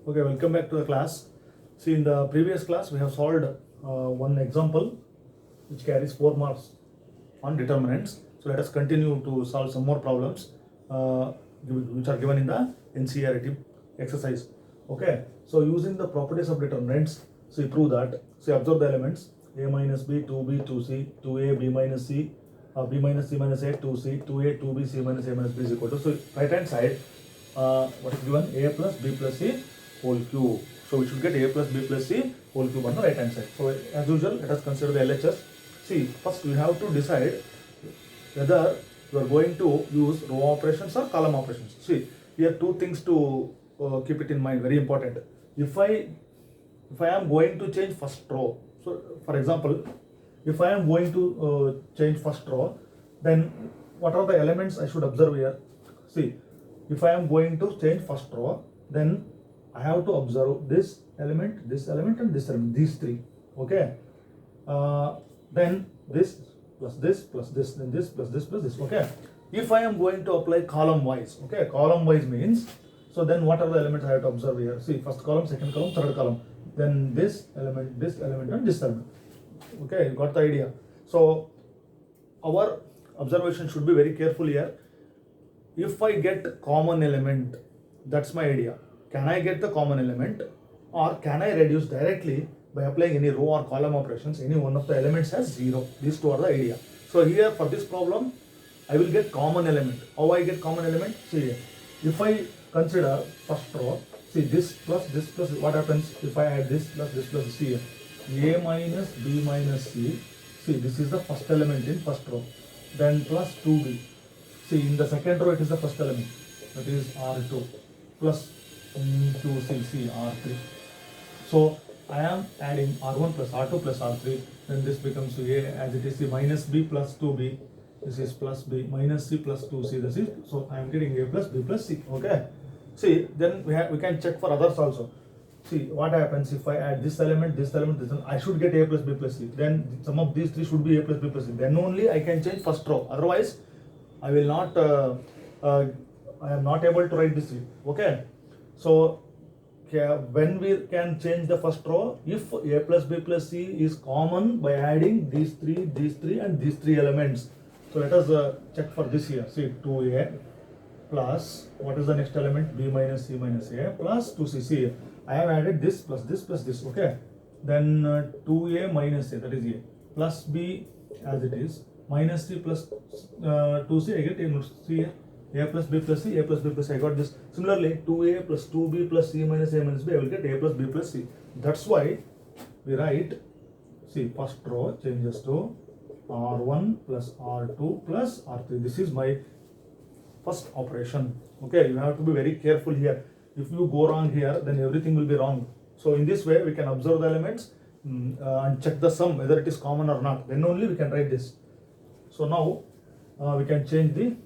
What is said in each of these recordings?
Okay, welcome back to the class. See, in the previous class, we have solved one example which carries 4 marks on determinants. So let us continue to solve some more problems which are given in the NCERT exercise. Okay, so using the properties of determinants, so you prove that. So observe the elements a minus b, 2b, 2c, 2a, b minus c, b minus c minus a, 2c, 2a, 2b, c minus a minus b is equal to. So right hand side, what is given? A plus b plus c whole cube. So we should get a plus b plus c whole cube on the right hand side. So as usual, let us consider the LHS. See, first we have to decide whether you are going to use row operations or column operations. See, here two things to keep it in mind, very important. If I am going to change first row, so for example, if I am going to change first row, then what are the elements I should observe here? See, if I am going to change first row, then I have to observe this element, and this element, these three. Okay. Then this plus this plus this, then this plus this plus this. Okay. If I am going to apply column wise, okay, column wise means, so then what are the elements I have to observe here? See, first column, second column, third column. Then this element, and this element. Okay, you got the idea. So our observation should be very careful here. If I get common element, that's my idea. Can I get the common element, or can I reduce directly by applying any row or column operations? Any one of the elements has 0. These two are the idea. So here for this problem, I will get common element. How I get common element? See here. If I consider first row, see this plus, what happens if I add this plus this, see here. A minus b minus c. See, this is the first element in first row. Then plus 2b. See, in the second row it is the first element. That is R2 plus 2c, R3. So I am adding R1 plus R2 plus R3. Then this becomes A as it is C minus b plus 2b. This is plus b minus c plus 2c. This is, so I am getting A plus b plus c. Okay. See, then we can check for others also. See what happens if I add this element, this one. I should get A plus b plus c. Then some of these three should be A plus b plus c. Then only I can change first row. Otherwise, I will not. I am not able to write this. Okay. So when we can change the first row, if A plus b plus c is common by adding these three, and these three elements. So let us check for this here. See, 2a plus, what is the next element? B minus c minus a plus 2c. See, I have added this plus this. Okay. Then 2a minus a, that is a, plus b as it is, minus c plus 2c. I get a c here. A plus b plus c, A plus b plus c. I got this. Similarly, 2a plus 2b plus c minus a minus b, I will get A plus b plus c. That's why we write, see, first row changes to R1 plus R2 plus R3. This is my first operation. Okay, you have to be very careful here. If you go wrong here, then everything will be wrong. So in this way, we can observe the elements and check the sum, whether it is common or not. Then only we can write this. So now we can change the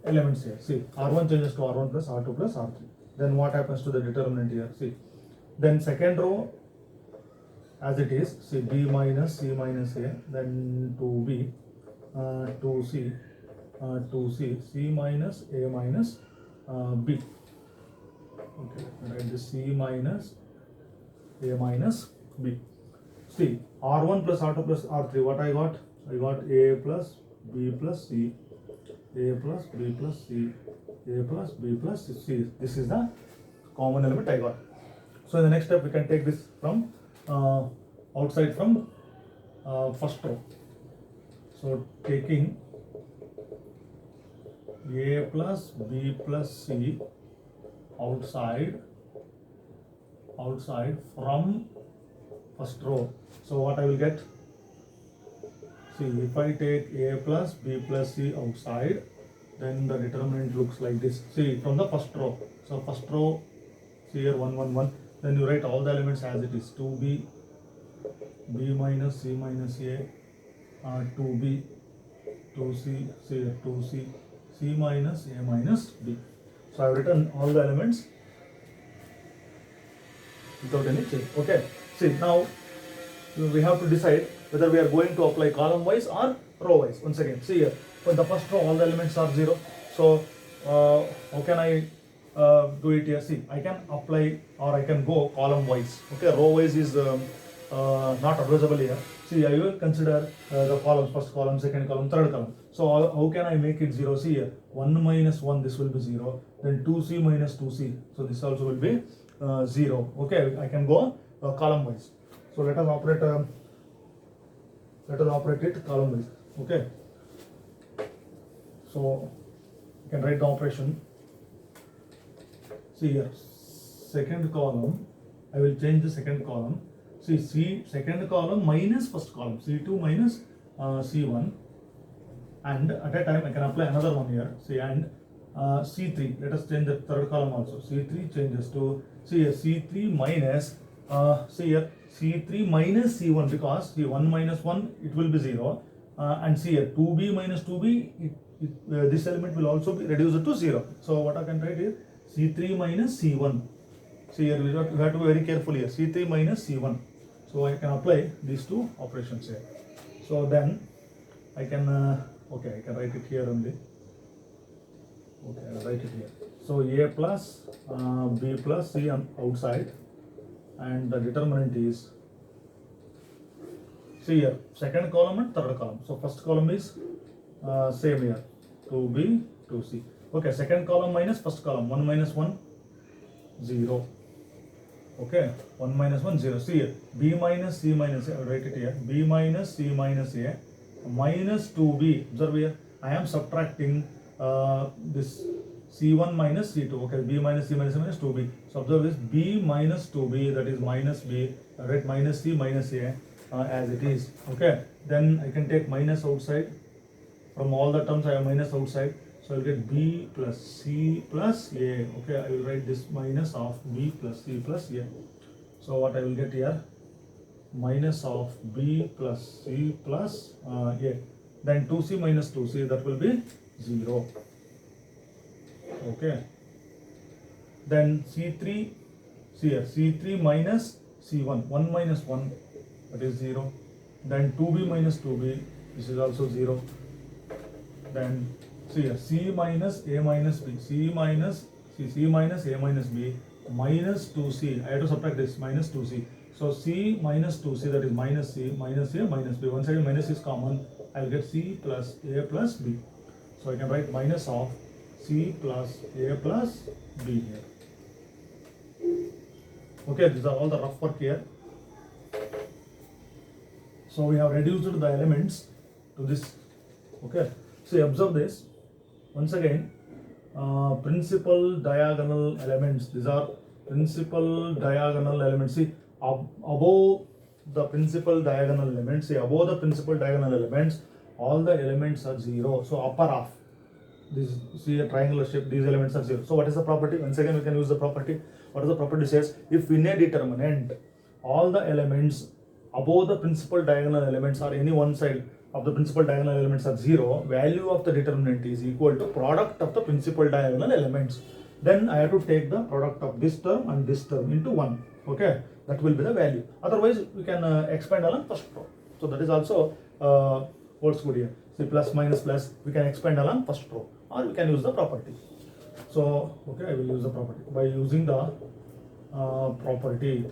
elements here. See, R1 changes to R1 plus R2 plus R3. Then what happens to the determinant here? See, then second row as it is, see, B minus C minus A, then 2B, 2C, 2C, C minus A minus B. Okay, write this C minus A minus B. See, R1 plus R2 plus R3, what I got? I got A plus B plus C, A plus B plus C, A plus B plus C. This is the common element I got. So in the next step, we can take this from outside from first row. So taking A plus B plus C outside from first row. So what I will get? See, if I take A plus B plus C outside, then the determinant looks like this. See, from the first row. So first row, see here 1 1 1. Then you write all the elements as it is. 2b, b minus c minus a, 2b, 2c, say 2c, c minus a minus b. So I have written all the elements without any change. Okay. See, now we have to decide whether we are going to apply column wise or row wise. Once again, see here, for the first row all the elements are 0. So how can I do it here? See, I can apply or I can go column wise. Okay, row wise is not advisable here. See, I will consider the columns, first column, second column, third column. So how can I make it 0? See here, 1 minus 1, this will be 0. Then 2c minus 2c, so this also will be 0. Okay, I can go column wise. So let us operate it column wise. Okay. So you can write the operation. See here, second column, I will change the second column. See, second column minus first column, C2 minus C1, and at a time I can apply another one here. See, and C3, let us change the third column also. C3 changes to, see here, C3 minus, see here, C3 minus C1, because see 1 minus 1, it will be 0, and see here, 2b minus 2b, this element will also be reduced to 0. So what I can write here, C3 minus C1. See here, we have to be very careful here, C3 minus C1. So I can apply these two operations here. So then I can, okay, I can write it here only. Okay, I will write it here. So A plus B plus C on outside, and the determinant is, see here, second column and third column. So first column is same here, 2B, 2C. Okay, second column minus first column, 1 minus 1, 0. Okay, 1 minus 1, 0. See here, B minus C minus A, I will write it here, B minus C minus A, minus 2B. Observe here, I am subtracting this C1 minus C2. Okay, B minus C minus A minus 2B. So observe this, B minus 2B, that is minus B, I write minus C minus A as it is. Okay, then I can take minus outside. From all the terms I have minus outside. So I will get B plus C plus A. Okay, I will write this minus of B plus C plus A. So what I will get here, minus of B plus C plus A. Then 2C minus 2C, that will be 0. Okay. Then C3, see here, C3 minus C1, 1 minus 1, that is 0. Then 2B minus 2B, this is also 0. Then see here, C minus A minus B, C minus A minus B, minus 2C, I have to subtract this, minus 2C. So C minus 2C, that is minus C, minus A minus B. Once again minus is common, I will get C plus A plus B. So I can write minus of C plus A plus B here. Okay, these are all the rough work here. So we have reduced the elements to this. Okay, so observe this. Once again, principal diagonal elements. These are principal diagonal elements. See, above the principal diagonal elements, see, above the principal diagonal elements, all the elements are 0. So upper half, this, see a triangular shape, these elements are 0. So what is the property? Once again we can use the property. What is the property says? If in a determinant, all the elements above the principal diagonal elements or any one side of the principal diagonal elements are 0, value of the determinant is equal to product of the principal diagonal elements. Then I have to take the product of this term and this term into 1. Okay, that will be the value. Otherwise we can expand along first row. So that is also holds good here. See, plus minus plus, we can expand along first row, or we can use the property. So okay, I will use the property by using the property.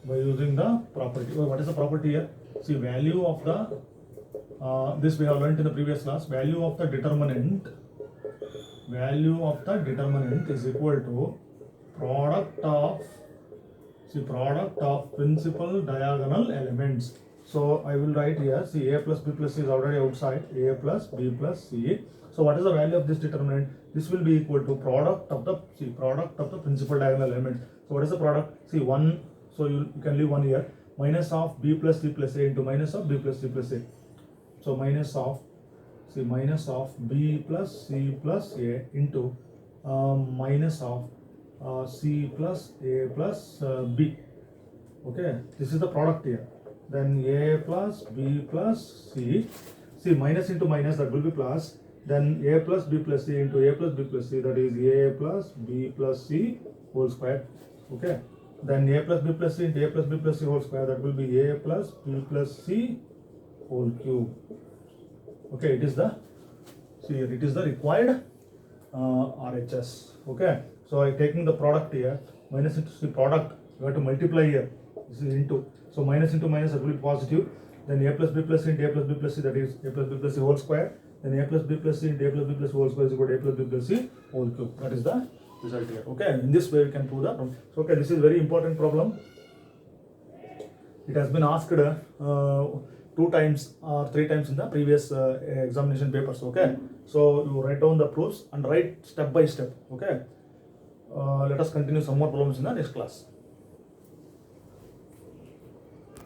By using the property. Oh, what is the property here? See, value of the this we have learnt in the previous class. Value of the determinant. Value of the determinant is equal to product of, see, product of principal diagonal elements. So I will write here, see, A plus B plus C is already outside, A plus B plus C. So what is the value of this determinant? This will be equal to product of the, see, product of the principal diagonal elements. So what is the product? See, 1, so you can leave 1 here, minus of B plus C plus A into minus of B plus C plus A. So minus of, see, minus of B plus C plus A into minus of C plus A plus B. Okay, this is the product here. Then A plus B plus C. See, minus into minus, that will be plus. Then A plus B plus C into A plus B plus C, that is A plus B plus C whole square. Okay. Then A plus B plus C into A plus B plus C whole square, that will be A plus B plus C whole cube. Okay, it is the, see here, it is the required RHS. Okay, so I taking the product here, minus into the product, you have to multiply here. This is into, so minus into minus that will be positive. Then a plus b plus c into a plus b plus c, that is a plus b plus c whole square. Then a plus b plus c into a plus b plus c whole square is equal to a plus b plus c whole cube. That is the result here. Okay, in this way we can prove that. So okay, this is very important problem. It has been asked 2 times or 3 times in the previous examination papers. Okay, so you write down the proofs and write step by step. Okay, let us continue some more problems in the next class.